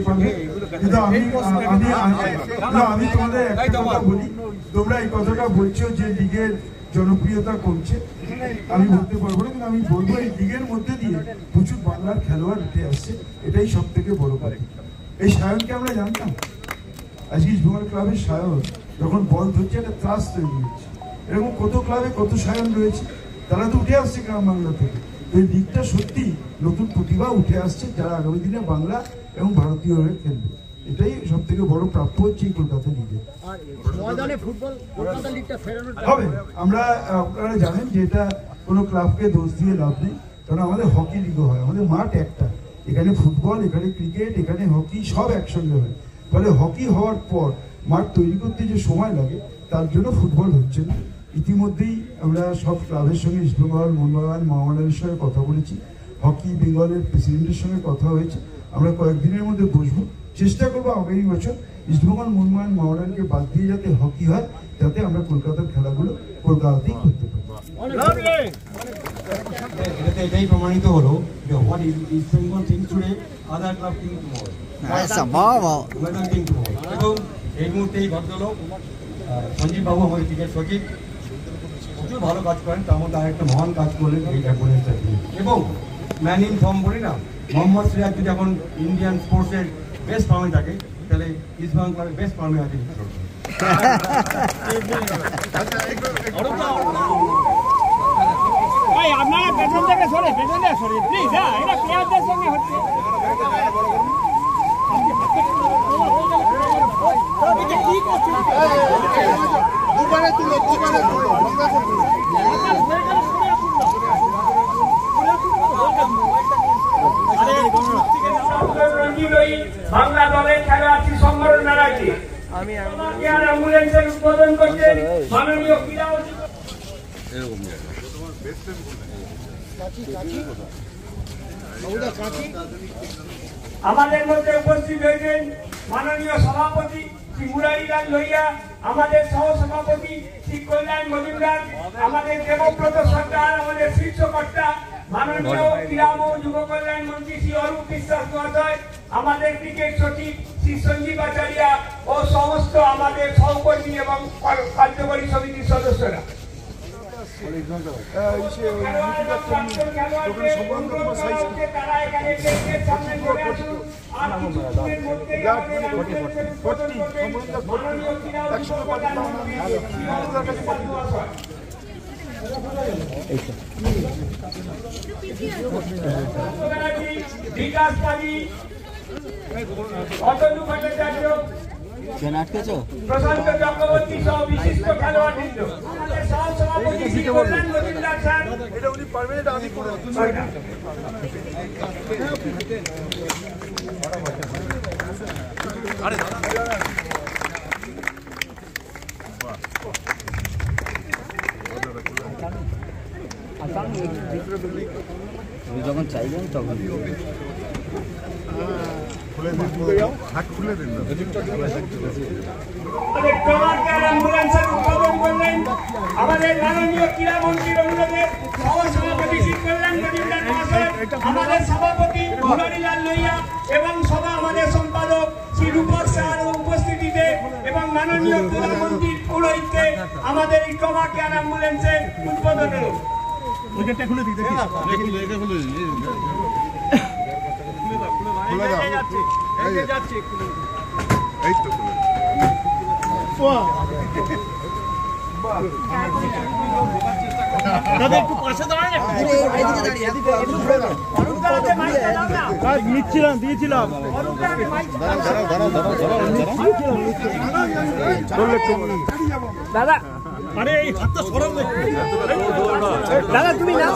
পারবে। কিন্তু আমি তোমাদের একটা কথা বলি, তোমরা এই কথাটা বলছো যে লিগের জনপ্রিয়তা কমছে, আমি বলতে পারবো না, কিন্তু আমি বলবো এই লিগের মধ্যে দিয়ে প্রচুর বাংলার খেলোয়াড় উঠে আসছে, এটাই সব থেকে বড় কথা। এই সায়নকে আমরা জানতাম, আজকে ইস্টবেঙ্গল ক্লাবের সায়ন যখন বল ধরছে একটা ত্রাস তৈরি হচ্ছে। এরকম কত ক্লাবে কত সায়ন রয়েছে, তারা তো উঠে আসছে গ্রাম বাংলা থেকে। তো এই দিকটা সত্যি নতুন প্রতিভা উঠে আসছে, যারা আগামী দিনে বাংলা এবং ভারতীয় হয়ে খেলবে। এটাই সব থেকে বড় প্রাপ্য হচ্ছে এই কলকাতা লিগে হবে। আমরা আপনারা জানেন যে এটা কোনো ক্লাবকে দোষ দিয়ে লাভ নেই, কারণ আমাদের হকি লিগও হয়, আমাদের মাঠ একটা, এখানে ফুটবল, এখানে ক্রিকেট, এখানে হকি সব একসঙ্গে হয়। ফলে হকি হওয়ার পর মাঠ তৈরি করতে যে সময় লাগে, তার জন্য ফুটবল হচ্ছে না। ইতিমধ্যেই আমরা সব ক্লাবের সঙ্গে ইস্টবেঙ্গল, মোহনবাগান, মোহামেডানের সঙ্গে কথা বলেছি, হকি বেঙ্গলের প্রেসিডেন্টের সঙ্গে কথা হয়েছে। আমরা কয়েকদিনের মধ্যে বসবো, চেষ্টা করবো আগামী বছর ইস্টবেঙ্গল, মোহনবাগান, মোহামেডানকে বাদ দিয়ে যাতে হকি হয়, যাতে আমরা কলকাতার খেলাগুলো কলকাতাতেই করতে পারি। এটাই প্রমাণিত হলো যে what east Bengal things today other club things tomorrow. এবং এই মুহূর্তে এই ভদ্রলোক সঞ্জীব বাবু আমাদের ক্রিকেট সচিব প্রচুর ভালো কাজ করেন, তার মধ্যে আরেকটা মহান কাজ করলেন এই অ্যাম্বুলেন্সটা দিয়ে। এবং ম্যান ইন ফর্ম বলি না, মোহাম্মদ সিরাজ যদি এখন ইন্ডিয়ান স্পোর্টসের বেস্ট ফর্মে থাকে, তাহলে ইস্ট বেঙ্গলের বেস্ট ফর্মে আছে। আপনারা পেছন থেকে সরে প্লিজ, এটা প্লেয়ারদের সঙ্গে হচ্ছে। বাংলা দলের খেলোয়াড় সম্মেলন জানাচ্ছি। আমি অ্যাম্বুলেন্সের উদ্বোধন করছেন মাননীয় ক্রীড়া আমাদের মধ্যে উপস্থিত হয়েছেন মাননীয় সভাপতি শ্রী মুরারিলাল লোহিয়া, আমাদের সহ সভাপতি শ্রী কল্যাণ মজুমদার, আমাদের দেবব্রত সরকার, আমাদের শীর্ষকর্তা মাননীয় ক্রীড়া ও যুব কল্যাণ মন্ত্রী শ্রী অরূপ বিশ্বাস মহোদয়, আমাদের ক্রিকেট সচিব শ্রী সঞ্জীব আচার্য ও সমস্ত আমাদের সহকর্মী এবং কার্যকরী সমিতির সদস্যরা। বিকাশ কাজী, অতনু ভট্টাচার্য, প্রশান্ত চক্রবর্তী সহ বিশিষ্ট খেলোয়াড়বৃন্দ, আমাদের সহ সভাপতি শ্রী কল্যাণ মজুমদার স্যার, যখন চাইবেন তখন আমাদের মাননীয় ক্রীড়ামন্ত্রীর অনুরোধে সভাপতি শ্রী কল্যাণ মজুমদার মহাশয়, আমাদের সভাপতি মুরারিলাল লোহিয়া এবং সভা আমাদের সম্পাদক শ্রী রূপক স্যার উপস্থিতিতে এবং মাননীয় ক্রীড়ামন্ত্রীর পৌরোহিত্যে আমাদের এই ট্রমা কেয়ার অ্যাম্বুলেন্সের উদ্বোধন হল। একটু পাশে দাঁড়ায় দিয়েছিলাম দাদা, আরে এই হাতটা সরম দাদা, তুমি না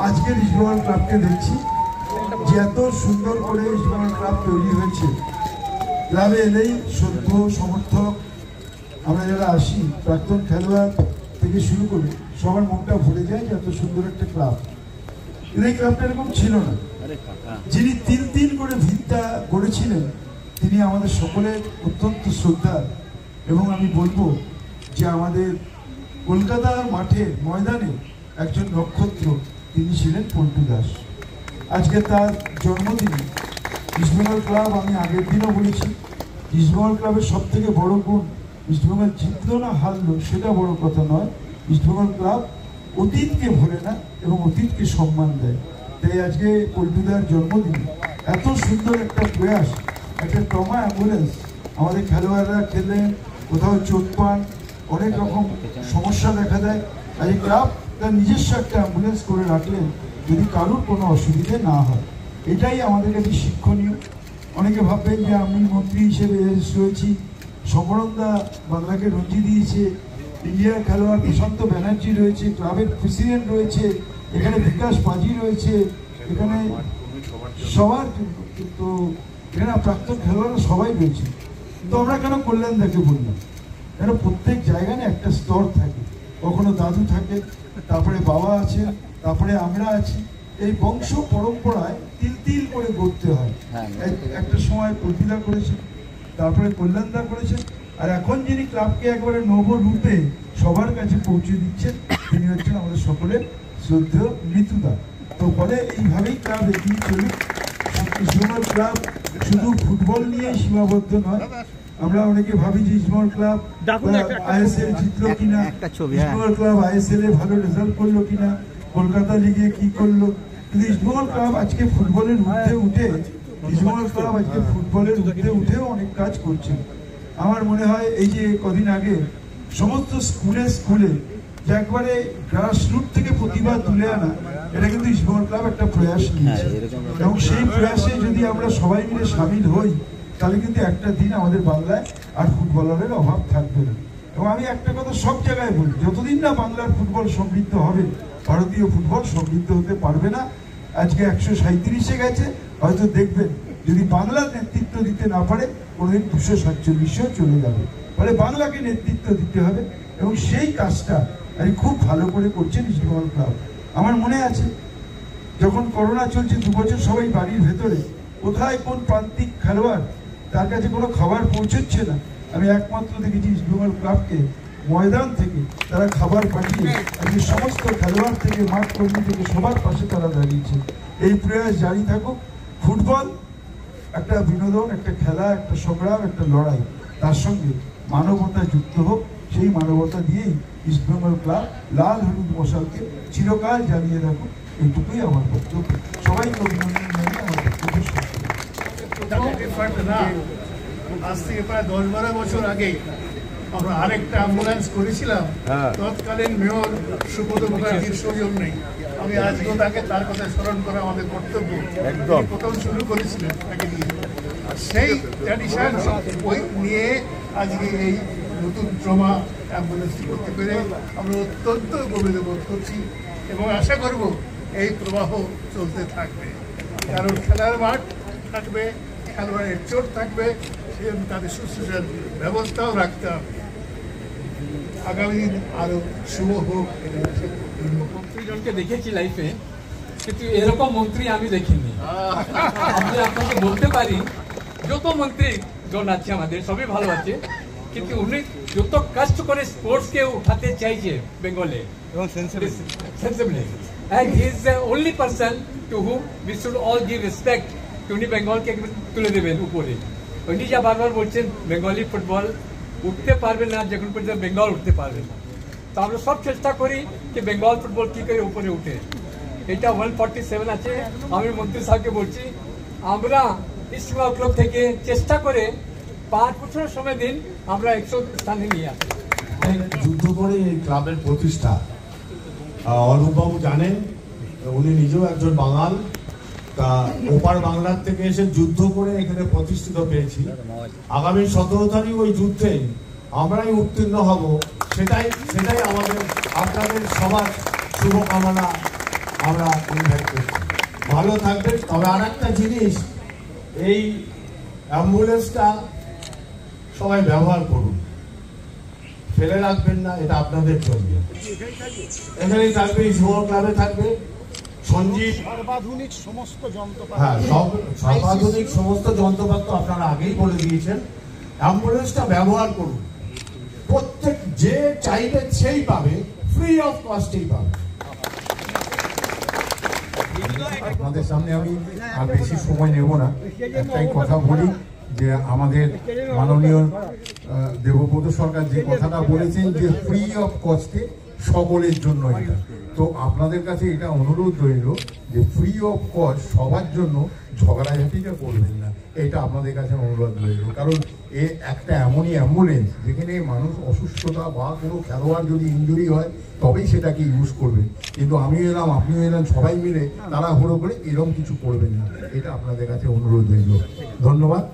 আজকের ইস্টবেঙ্গল ক্লাবকে দেখছি যে এত সুন্দর করে ইস্টবেঙ্গল ক্লাব তৈরি হয়েছে। ক্লাবে এলেই সভ্য সমর্থক আমরা যারা আসি, প্রাক্তন খেলোয়াড় থেকে শুরু করে সবার মনটা ভরে যায় যে এত সুন্দর একটা ক্লাব। কিন্তু এই ক্লাবটা এরকম ছিল না। যিনি তিন করে ভিতটা গড়েছিলেন তিনি আমাদের সকলের অত্যন্ত শ্রদ্ধার, এবং আমি বলবো যে আমাদের কলকাতার মাঠে ময়দানে একজন নক্ষত্র, তিনি ছিলেন পল্টু দাস। আজকে তার জন্মদিনে ইস্টবেঙ্গল ক্লাব, আমি আগের দিনও বলেছি, ইস্টবেঙ্গল ক্লাবের সব থেকে বড় গুণ ইস্টবেঙ্গল জিতলো না হারলো সেটা বড় কথা নয়, ইস্টবেঙ্গল ক্লাব অতীতকে ভোলে না এবং অতীতকে সম্মান দেয়। তাই আজকে পল্টুদার জন্মদিনে এত সুন্দর একটা প্রয়াস, একটা ট্রমা অ্যাম্বুলেন্স, আমাদের খেলোয়াড়রা খেলে কোথাও চোট পান, অনেক রকম সমস্যা দেখা দেয়, আর এই ক্লাব তার নিজস্ব একটা অ্যাম্বুলেন্স করে রাখলেন যদি কারোর কোনো অসুবিধে না হয়। এটাই আমাদের কাছে শিক্ষণীয়। অনেকে ভাববেন যে আমি মন্ত্রী হিসেবে রয়েছি, সমরণদা বাংলাকে রঞ্জি দিয়েছে, ইন্ডিয়ার খেলোয়াড় প্রশান্ত ব্যানার্জি রয়েছে, ক্লাবের প্রেসিডেন্ট রয়েছে, এখানে বিকাশ পাজি রয়েছে, এখানে সবার, কিন্তু এখানে প্রাক্তন খেলোয়াড়রা সবাই রয়েছে। তো আমরা কেন কল্যাণদাকে বললাম? কেন প্রত্যেক জায়গায় না একটা স্তর থাকে, কখনো দাদু থাকে, তারপরে বাবা আছে, তারপরে আমরা আছি। এই বংশ পরম্পরায় তিল তিল করে গড়তে হয়। একটা সময় প্রতিদা করেছে, তারপরে কল্যাণদা করেছেন, আর এখন যিনি ক্লাবকে একবারে নবরূপে সবার কাছে পৌঁছে দিচ্ছেন তিনি হচ্ছেন আমাদের সকলের শ্রদ্ধেয় মৃত্যুদা। তো ফলে এইভাবেই ক্লাব এগিয়ে চলুক। ইস্টবেঙ্গল ক্লাব শুধু ফুটবল নিয়ে সীমাবদ্ধ নয়। আমরা অনেকে ভাবি যে ইস্টবেঙ্গল ক্লাব আইএসএল জিতলো কিনা, ইস্টবেঙ্গল ক্লাব আইএসএল এ ভালো রেজাল্ট করলো কিনা, কলকাতা লিগে কি করলো, কিন্তু ইস্টবেঙ্গল ক্লাব আজকে ফুটবলের ঊর্ধ্বে উঠে, ইস্টবেঙ্গল ক্লাব আজকে ফুটবলের ঊর্ধ্বে উঠেও অনেক কাজ করছে। আমার মনে হয় এই যে কদিন আগে সমস্ত স্কুলে স্কুলে যে একবারে গ্রাসরুট থেকে প্রতিভা তুলে আনা, এটা কিন্তু ইস্টবেঙ্গল ক্লাব একটা প্রয়াস নিয়েছে, এবং সেই প্রয়াসে যদি আমরা সবাই মিলে সামিল হই তাহলে কিন্তু একটা দিন আমাদের বাংলায় আর ফুটবলারের অভাব থাকবে না। এবং আমি একটা কথা সব জায়গায় বলি, যতদিন না বাংলার ফুটবল সমৃদ্ধ হবে, ভারতীয় ফুটবল সমৃদ্ধ হতে পারবে না। আজকে 137-এ গেছে, হয়তো দেখবেন যদি বাংলা নেতৃত্ব দিতে না পারে কোনোদিন 247-এও চলে যাবে। ফলে বাংলাকে নেতৃত্ব দিতে হবে, এবং সেই কাজটা আমি খুব ভালো করে করছেন ইস্টবেঙ্গল ক্লাব। আমার মনে আছে যখন করোনা চলছে 2 বছর সবাই বাড়ির ভেতরে, কোথায় কোন প্রান্তিক খেলোয়াড় তার কাছে কোনো খাবার পৌঁছচ্ছে না, আমি একমাত্র দেখেছি ইস্টবেঙ্গল ক্লাবকে ময়দান থেকে তারা খাবার পাঠিয়ে আজকে সমস্ত খেলোয়াড় থেকে মাঠ কর্মী থেকে সবার পাশে তারা দাঁড়িয়েছে। এই প্রয়াস জারি থাকুক। ফুটবল একটা বিনোদন, একটা খেলা, একটা সংগ্রাম, একটা লড়াই, তার সঙ্গে মানবতা যুক্ত হোক। সেই মানবতা দিয়েই ইস্টবেঙ্গল ক্লাব লাল হলুদ মশালকে চিরকাল জ্বালিয়ে রাখুক, এইটুকুই আমার বক্তব্য। সবাইকে অভিনন্দন জানিয়ে আমার বক্তব্য শেষ করছি। আজ থেকে প্রায় 10-12 বছর আগেই আমরা আরেকটা অ্যাম্বুলেন্স করেছিলাম, তৎকালীন মেয়র সুব্রত মুখার্জির সৌজন্য নেই। আমি আজকেও তাকে তার কথা স্মরণ করা আমাদের কর্তব্য। একদম প্রথম শুরু করেছিলেন তাকে দিয়ে, সেই ট্র্যাডিশন ওই নিয়ে আজকে এই নতুন ট্রমা অ্যাম্বুলেন্সটি করতে পেরে আমরা অত্যন্ত গর্বিত বোধ করছি, এবং আশা করব এই প্রবাহ চলতে থাকবে। কারণ খেলার মাঠ থাকবে, খেলোয়াড়ের চোট থাকবে, সেজন্য তাদের শুশ্রূষার ব্যবস্থাও রাখতে হবে। আগামী দিন আরো শুভ হোক। মন্ত্রীজনকে দেখেছি লাইফে, কিন্তু এরকম মন্ত্রী আমি দেখিনি। আমি আপনাকে বলতে পারি যত মন্ত্রী জন আছে আমাদের সবই ভালো আছে, কিন্তু উনি যত কষ্ট করে স্পোর্টসকে উঠাতে চাইছে বেঙ্গলে, এবং সেন্সিবলি, and he is the only person to whom we should all give respect. উনি বেঙ্গলকে তুলে দেবেন উপরে। উনি যা বারবার বলছেন বেঙ্গলি ফুটবল উঠতে পারবে না যখন পর্যন্ত বেঙ্গল উঠতে পারবে না। তো আমরা সব চেষ্টা করি যে বেঙ্গল ফুটবল কী করে উপরে উঠে। এটা 147 আছে। আমি মন্ত্রী সাহেবকে বলছি আমরা ইস্টবেঙ্গল ক্লাব থেকে চেষ্টা করে 5 বছরের সময় দিন আমরা 100 স্থানে নিয়ে আসি। যুদ্ধ করে এই ক্লাবের প্রতিষ্ঠা অরূপবাবু জানেন, উনি নিজেও একজন বাঙাল, তা ওপার বাংলার থেকে এসে যুদ্ধ করে এখানে প্রতিষ্ঠিত পেয়েছি। আগামী 17 তারিখ ওই যুদ্ধে আমরাই উত্তীর্ণ হব, সেটাই আমাদের আপনাদের সবার শুভকামনা আমরা ইনভাইট করছি। ভালো থাকবেন। তবে আর একটা জিনিস, এই অ্যাম্বুলেন্সটা সবাই ব্যবহার করুন, ফেলে রাখবেন না, এটা আপনাদের জন্য। এখানেই থাকবে, ইস্টবেঙ্গল ক্লাবে থাকবে সঞ্জীব, সর্বাধুনিক সমস্ত যন্ত্রপাতি। হ্যাঁ, সর্বাধুনিক সমস্ত যন্ত্রপাতি আপনারা আগেই বলে দিয়েছেন। অ্যাম্বুলেন্সটা ব্যবহার করুন, প্রত্যেক যে চাইবে সেই পাবে, ফ্রি অফ কস্টেই পাবে। আপনাদের সামনে আমি আর বেশি সময় নেব না, একটাই কথা বলি যে আমাদের মাননীয় দেবব্রত সরকার যে কথাটা বলেছেন যে ফ্রি অফ কস্টে সকলের জন্য এটা, তো আপনাদের কাছে এটা অনুরোধ রইল যে ফ্রি অফ কস্ট সবার জন্য ঝগড়াঝাটিটা করবেন না, এটা আপনাদের কাছে অনুরোধ রইল। কারণ এ একটা এমনই অ্যাম্বুলেন্স যেখানে মানুষ অসুস্থতা বা কোনো খেলোয়াড় যদি ইনজুরি হয় তবেই সেটাকে ইউজ করবেন, কিন্তু আমি এলাম আপনিও এলাম সবাই মিলে তাড়াহুড়ো করে এরকম কিছু করবেন না, এটা আপনাদের কাছে অনুরোধ রইল। ধন্যবাদ।